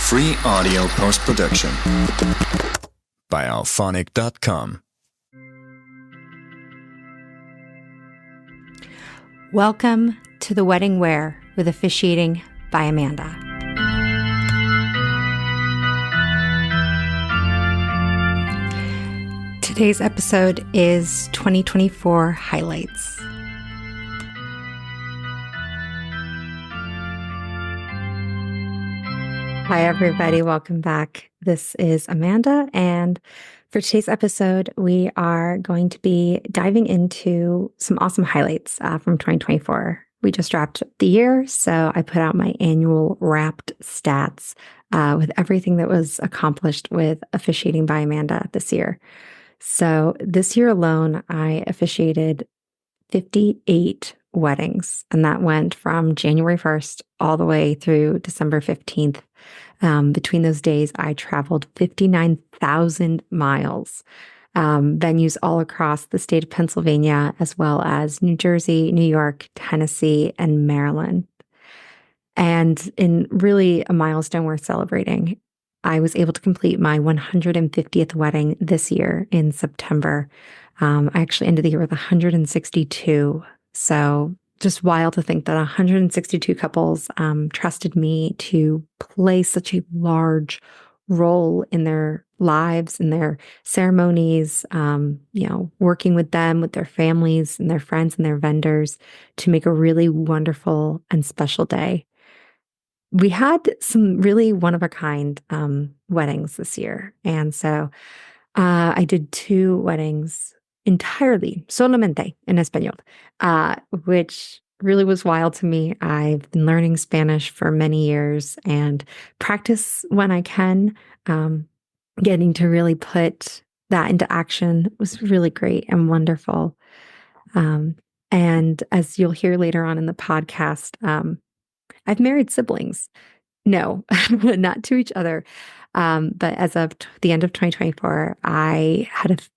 Free audio post-production by alphonic.com. Welcome to The Wedding Wear with Officiating by Amanda. Today's episode is 2024 highlights. Hi, everybody. Welcome back. This is Amanda, and for today's episode, we are going to be diving into some awesome highlights from 2024. We just wrapped the year, so I put out my annual wrapped stats with everything that was accomplished with Officiating by Amanda this year. So this year alone, I officiated 58 weddings, and that went from January 1st all the way through December 15th. Between those days, I traveled 59,000 miles, venues all across the state of Pennsylvania, as well as New Jersey, New York, Tennessee, and Maryland. And in really a milestone worth celebrating, I was able to complete my 150th wedding this year in September. I actually ended the year with 162. So just wild to think that 162 couples trusted me to play such a large role in their lives, in their ceremonies, working with them, with their families and their friends and their vendors to make a really wonderful and special day. We had some really one-of-a-kind weddings this year. And so I did two weddings entirely, solamente en español, which really was wild to me. I've been learning Spanish for many years and practice when I can. Getting to really put that into action was really great and wonderful. And as you'll hear later on in the podcast, I've married siblings. No, not to each other. But as of the end of 2024, I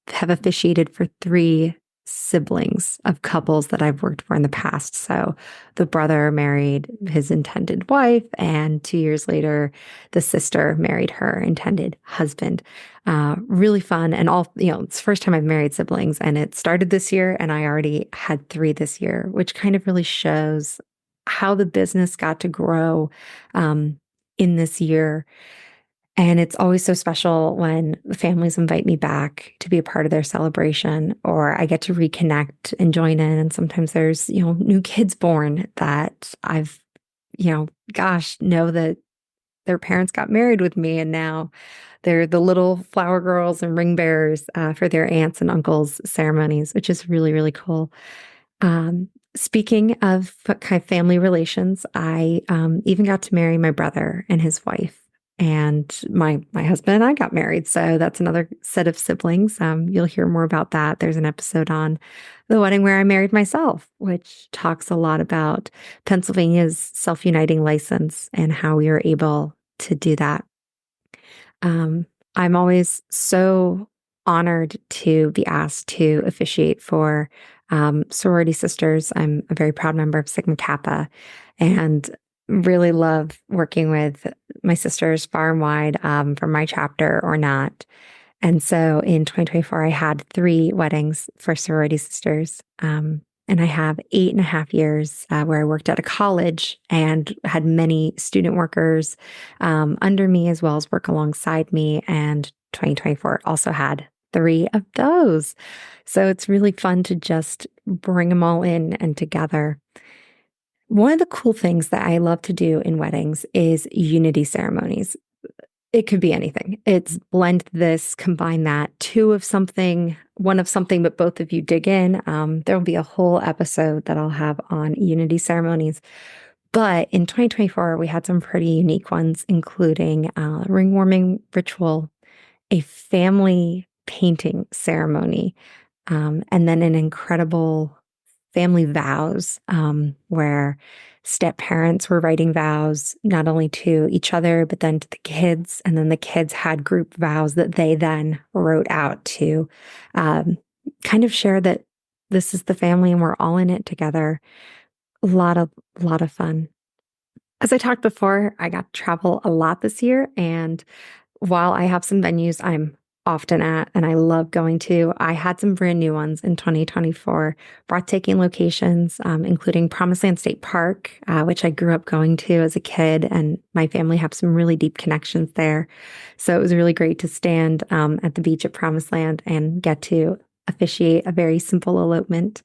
have officiated for 3 siblings of couples that I've worked for in the past. So the brother married his intended wife, and 2 years later, the sister married her intended husband. Really fun. And it's the first time I've married siblings, and it started this year, and I already had 3 this year, which kind of really shows how the business got to grow in this year. And it's always so special when families invite me back to be a part of their celebration, or I get to reconnect and join in. And sometimes there's, new kids born that I've, know that their parents got married with me, and now they're the little flower girls and ring bearers for their aunts and uncles' ceremonies, which is really, really cool. Speaking of kind of family relations, I even got to marry my brother and his wife. And my husband and I got married. So that's another set of siblings. You'll hear more about that. There's an episode on the wedding where I married myself, which talks a lot about Pennsylvania's self-uniting license and how we were able to do that. I'm always so honored to be asked to officiate for sorority sisters. I'm a very proud member of Sigma Kappa, and really love working with my sisters far and wide, from my chapter or not. And so in 2024, I had 3 weddings for sorority sisters. And I have 8.5 years where I worked at a college and had many student workers under me as well as work alongside me. And 2024 also had 3 of those. So it's really fun to just bring them all in and together. One of the cool things that I love to do in weddings is unity ceremonies. It could be anything. It's blend this, combine that, 2 of something, 1 of something, but both of you dig in. There'll be a whole episode that I'll have on unity ceremonies. But in 2024, we had some pretty unique ones, including a ring warming ritual, a family painting ceremony, and then an incredible family vows, where step parents were writing vows, not only to each other, but then to the kids. And then the kids had group vows that they then wrote out to kind of share that this is the family and we're all in it together. A lot of fun. As I talked before, I got to travel a lot this year. And while I have some venues I'm often at and I love going to, I had some brand new ones in 2024, breathtaking locations, including Promised Land State Park, which I grew up going to as a kid, and my family have some really deep connections there. So it was really great to stand at the beach at Promised Land and get to officiate a very simple elopement.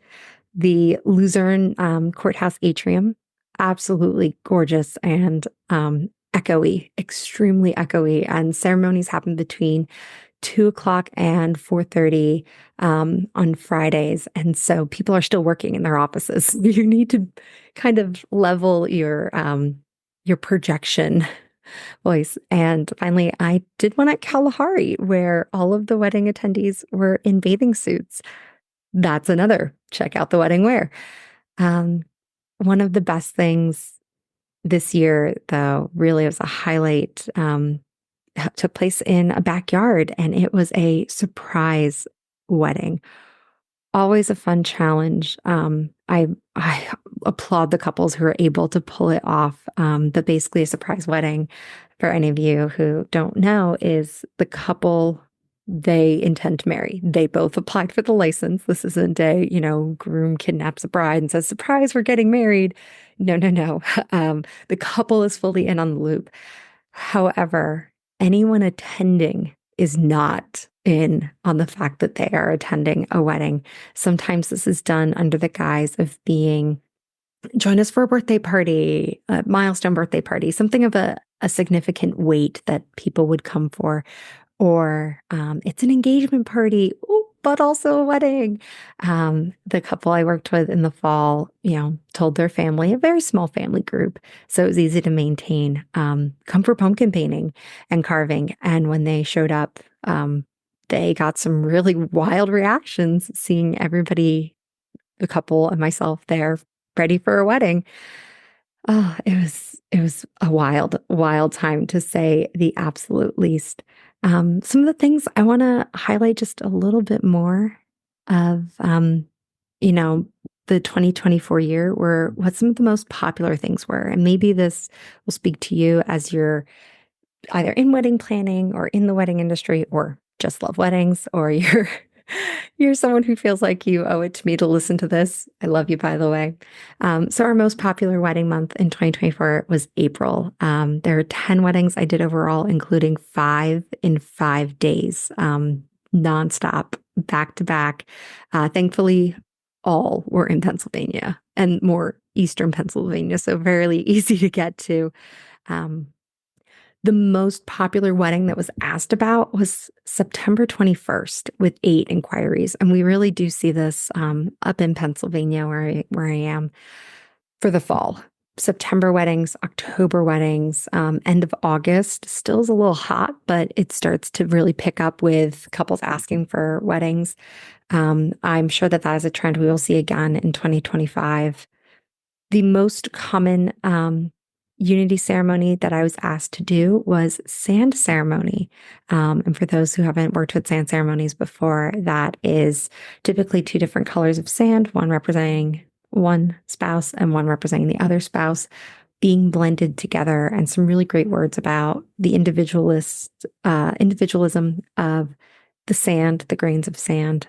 The Luzerne Courthouse atrium, absolutely gorgeous and echoey, extremely echoey. And ceremonies happen between 2 o'clock and 4:30 on Fridays. And so people are still working in their offices. You need to kind of level your projection voice. And finally, I did one at Kalahari where all of the wedding attendees were in bathing suits. That's another check out the wedding wear. Um, One of the best things this year, though, really was a highlight, took place in a backyard, and it was a surprise wedding. Always a fun challenge. I applaud the couples who are able to pull it off. But basically, a surprise wedding, for any of you who don't know, is the couple they intend to marry. They both applied for the license. This isn't a, groom kidnaps a bride and says, "Surprise, we're getting married." No, no, no. The couple is fully in on the loop. However, anyone attending is not in on the fact that they are attending a wedding. Sometimes this is done under the guise of being join us for a birthday party, a milestone birthday party, something of a significant weight that people would come for. Or it's an engagement party, ooh, but also a wedding. The couple I worked with in the fall, told their family, a very small family group, so it was easy to maintain, come for pumpkin painting and carving. And when they showed up, they got some really wild reactions seeing everybody, the couple and myself there, ready for a wedding. Oh, it was a wild, wild time, to say the absolute least. Some of the things I want to highlight just a little bit more of, you know, the 2024 year were what some of the most popular things were. And maybe this will speak to you as you're either in wedding planning or in the wedding industry or just love weddings, or you're someone who feels like you owe it to me to listen to this. I love you, by the way. So our most popular wedding month in 2024 was April. There are 10 weddings I did overall, including 5 in 5 days, nonstop, back to back. Thankfully, all were in Pennsylvania and more Eastern Pennsylvania, so fairly easy to get to. The most popular wedding that was asked about was September 21st with 8 inquiries. And we really do see this up in Pennsylvania where I am for the fall. September weddings, October weddings, end of August still is a little hot, but it starts to really pick up with couples asking for weddings. I'm sure that is a trend we will see again in 2025. The most common unity ceremony that I was asked to do was sand ceremony. And for those who haven't worked with sand ceremonies before, that is typically 2 different colors of sand, one representing one spouse and one representing the other spouse, being blended together, and some really great words about the individualism of the sand, the grains of sand,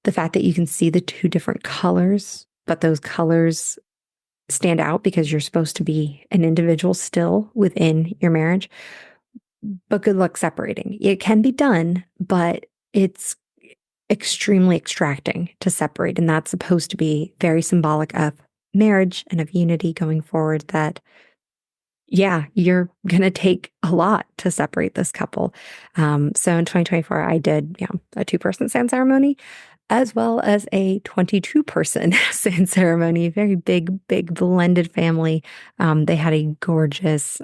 the fact that you can see the 2 different colors, but those colors stand out because you're supposed to be an individual still within your marriage. But good luck separating. It can be done, but it's extremely extracting to separate. And that's supposed to be very symbolic of marriage and of unity going forward, that, yeah, you're going to take a lot to separate this couple. So in 2024, I did, a 2-person sand ceremony, as well as a 22-person sand ceremony. Very big, big blended family. They had a gorgeous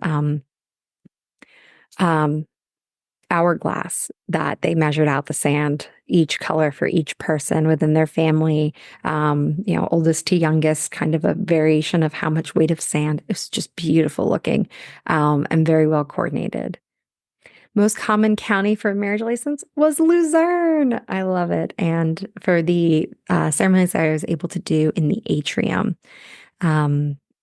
hourglass that they measured out the sand, each color for each person within their family, oldest to youngest, kind of a variation of how much weight of sand. It was just beautiful looking, and very well coordinated. Most common county for a marriage license was Luzerne. I love it. And for the ceremonies I was able to do in the atrium,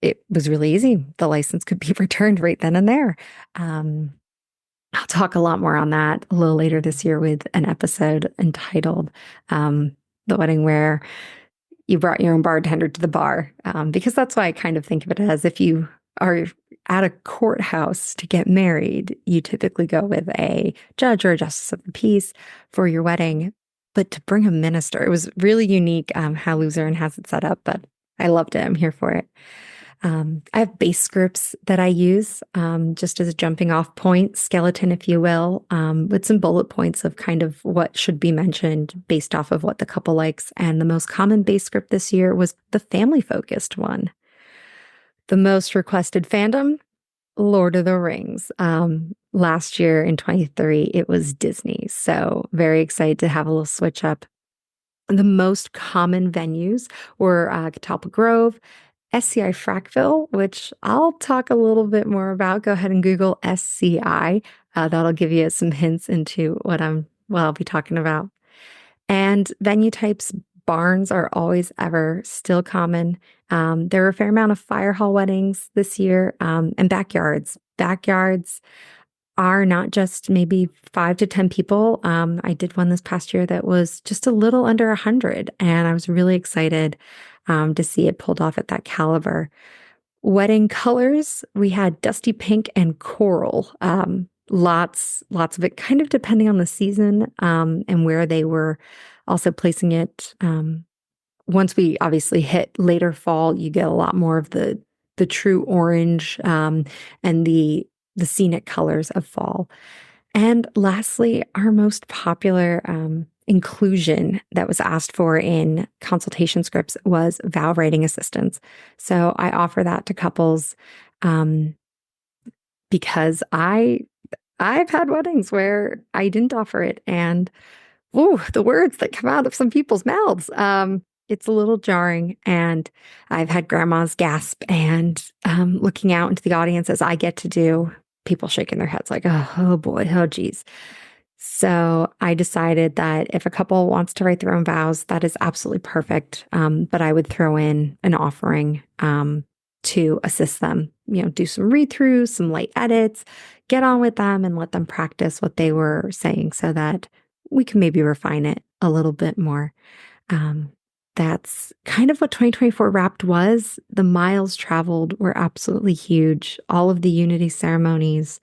it was really easy. The license could be returned right then and there. I'll talk a lot more on that a little later this year with an episode entitled The Wedding Where You Brought Your Own Bartender to the Bar, because that's why I kind of think of it as if you are at a courthouse to get married, you typically go with a judge or a justice of the peace for your wedding. But to bring a minister, it was really unique how Luzerne has it set up, but I loved it. I'm here for it. I have base scripts that I use just as a jumping off point, skeleton, if you will, with some bullet points of kind of what should be mentioned based off of what the couple likes. And the most common base script this year was the family focused one. The most requested fandom, Lord of the Rings. Last year in 23, it was Disney. So very excited to have a little switch up. The most common venues were Catalpa Grove, SCI Frackville, which I'll talk a little bit more about. Go ahead and Google SCI. That'll give you some hints into what I'll be talking about. And venue types, barns are always ever still common. There were a fair amount of fire hall weddings this year, and backyards. Backyards are not just maybe 5 to 10 people. I did one this past year that was just a little under 100, and I was really excited to see it pulled off at that caliber. Wedding colors, we had dusty pink and coral. Lots of it, kind of depending on the season and where they were also placing it. Once we obviously hit later fall, you get a lot more of the true orange and the scenic colors of fall. And lastly, our most popular inclusion that was asked for in consultation scripts was vow writing assistance. So I offer that to couples because I've had weddings where I didn't offer it, and the words that come out of some people's mouths, it's a little jarring. And I've had grandmas gasp and looking out into the audience as I get to do, people shaking their heads like, oh boy, oh geez. So I decided that if a couple wants to write their own vows, that is absolutely perfect. But I would throw in an offering to assist them, do some read-throughs, some light edits, get on with them and let them practice what they were saying so that we can maybe refine it a little bit more. That's kind of what 2024 Wrapped was. The miles traveled were absolutely huge. All of the unity ceremonies.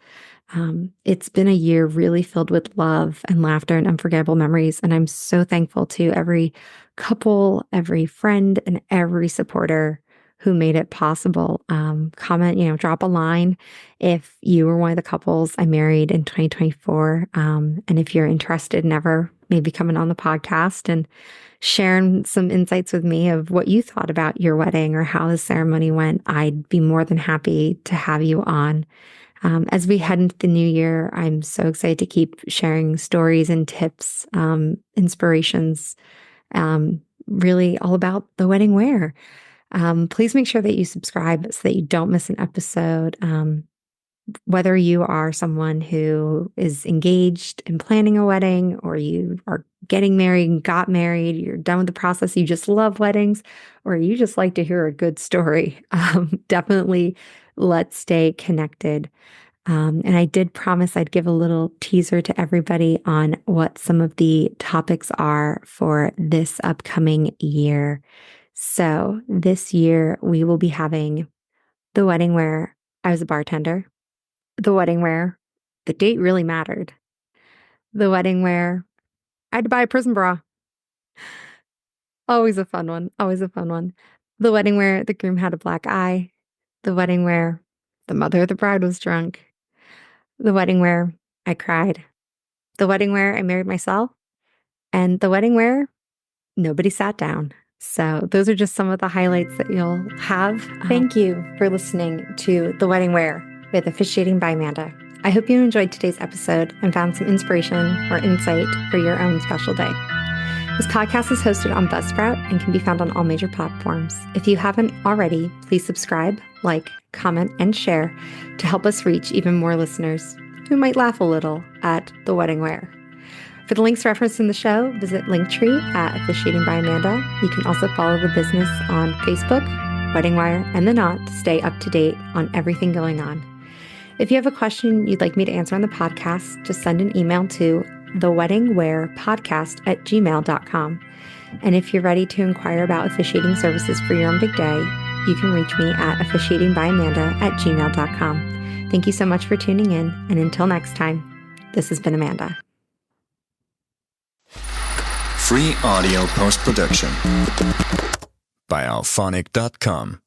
It's been a year really filled with love and laughter and unforgettable memories. And I'm so thankful to every couple, every friend, and every supporter who made it possible. Comment, drop a line if you were one of the couples I married in 2024. And if you're interested in ever maybe coming on the podcast and sharing some insights with me of what you thought about your wedding or how the ceremony went, I'd be more than happy to have you on. As we head into the new year, I'm so excited to keep sharing stories and tips, inspirations, really all about the wedding wear. Please make sure that you subscribe so that you don't miss an episode. Whether you are someone who is engaged in planning a wedding, or you are getting married, got married, you're done with the process, you just love weddings, or you just like to hear a good story, definitely let's stay connected. And I did promise I'd give a little teaser to everybody on what some of the topics are for this upcoming year. So this year we will be having the wedding where I was a bartender, the wedding where the date really mattered, the wedding where I had to buy a prison bra. Always a fun one. Always a fun one. The wedding where the groom had a black eye, the wedding where the mother of the bride was drunk, the wedding where I cried, the wedding where I married myself, and the wedding where nobody sat down. So those are just some of the highlights that you'll have. Thank you for listening to The Wedding Wear with Officiating by Amanda. I hope you enjoyed today's episode and found some inspiration or insight for your own special day. This podcast is hosted on Buzzsprout and can be found on all major platforms. If you haven't already, please subscribe, like, comment, and share to help us reach even more listeners who might laugh a little at the wedding wear. For the links referenced in the show, visit Linktree at Officiating by Amanda. You can also follow the business on Facebook wedding wire and the knot to stay up to date on everything going on. If you have a question you'd like me to answer on the podcast, just send an email to theweddingwearpodcast@gmail.com. And if you're ready to inquire about officiating services for your own big day, you can reach me at officiatingbyamanda@gmail.com. Thank you so much for tuning in. And until next time, this has been Amanda. Free audio post-production by alphonic.com.